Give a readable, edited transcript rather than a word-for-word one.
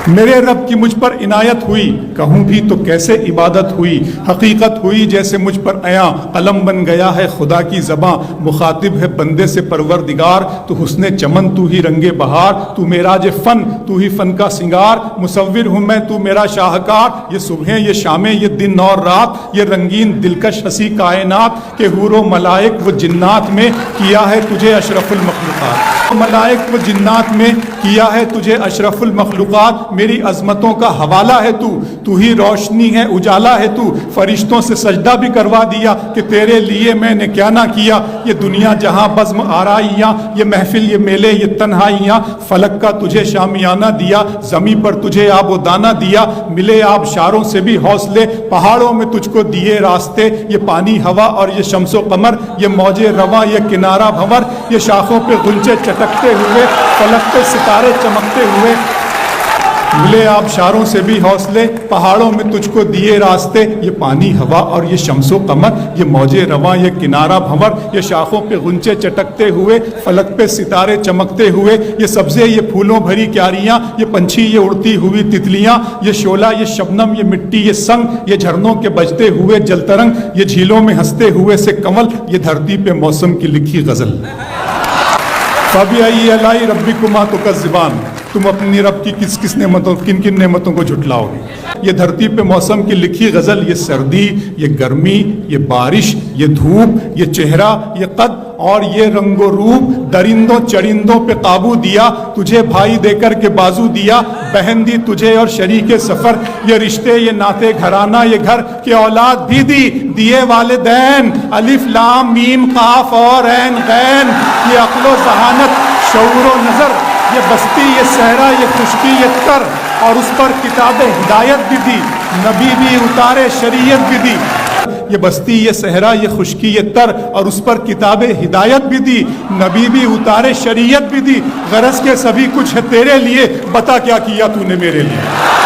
میرے رب کی مجھ پر عنایت ہوئی، کہوں بھی تو کیسے عبادت ہوئی، حقیقت ہوئی جیسے مجھ پر عیاں، قلم بن گیا ہے خدا کی زباں، مخاطب ہے بندے سے پروردگار، تو حسن چمن تو ہی رنگ بہار، تو معراج فن تو ہی فن کا سنگار، مصور ہوں میں تو میرا شاہکار، یہ صبحیں یہ شامیں یہ دن اور رات، یہ رنگین دلکش ہنسی کائنات، کہ حور و ملائک و جنات میں کیا ہے تجھے اشرف المخلوقات، ملائک و جنات میں کیا ہے تجھے اشرف المخلوقات، میری عظمتوں کا حوالہ ہے تو ہی روشنی ہے اجالا ہے تو، فرشتوں سے سجدہ بھی کروا دیا کہ تیرے لیے میں نے کیا نہ کیا، یہ دنیا جہاں بزم آرائیاں، یہ محفل یہ میلے یہ تنہائیاں، فلک کا تجھے شامیانہ دیا، زمیں پر تجھے آب و دانہ دیا، ملے آبشاروں سے بھی حوصلے، پہاڑوں میں تجھ کو دیے راستے، یہ پانی ہوا اور یہ شمس و قمر، یہ موج رواں یہ کنارہ بھنور، یہ شاخوں پہ غنچے چٹکتے ہوئے، فلک پہ ستارے چمکتے ہوئے، ملے آبشاروں سے بھی حوصلے، پہاڑوں میں تجھ کو دیے راستے، یہ پانی ہوا اور یہ شمس و قمر، یہ موج رواں یہ کنارہ بھنور، یہ شاخوں پہ غنچے چٹکتے ہوئے، فلک پہ ستارے چمکتے ہوئے، یہ سبزے یہ پھولوں بھری کیاریاں، یہ پنچھی یہ اڑتی ہوئی تتلیاں، یہ شعلہ یہ شبنم یہ مٹی یہ سنگ، یہ جھرنوں کے بجتے ہوئے جل ترنگ، یہ جھیلوں میں ہنستے ہوئے سے کمل، یہ دھرتی پہ موسم کی لکھی غزل۔ فَبِأَيِّ آلَاءِ رَبِّكُمَا تُكَذِّبَانِ، تم اپنی رب کی کس کس نعمتوں کن کن نعمتوں کو جھٹلاؤ گے۔ یہ دھرتی پہ موسم کی لکھی غزل، یہ سردی یہ گرمی یہ بارش یہ دھوپ یہ چہرہ یہ قد اور یہ رنگ و روپ، درندوں چرندوں پہ قابو دیا، تجھے بھائی دے کر کے بازو دیا، بہن دی تجھے اور شریک سفر، یہ رشتے یہ ناتے گھرانہ یہ گھر، کہ اولاد بھی دی دیے والدین، الف لام میم قاف اور عین غین، یہ عقل و ذہانت شعور و نظر، یہ بستی یہ صحرا یہ خشکی یہ تر، اور اس پر کتاب ہدایت بھی دی، نبی بھی اتارے شریعت بھی دی، یہ بستی یہ صحرا یہ خشکی یہ تر، اور اس پر کتاب ہدایت بھی دی، نبی بھی اتارے شریعت بھی دی، غرض کے سبھی کچھ ہے تیرے لیے، بتا کیا کیا تو نے میرے لیے۔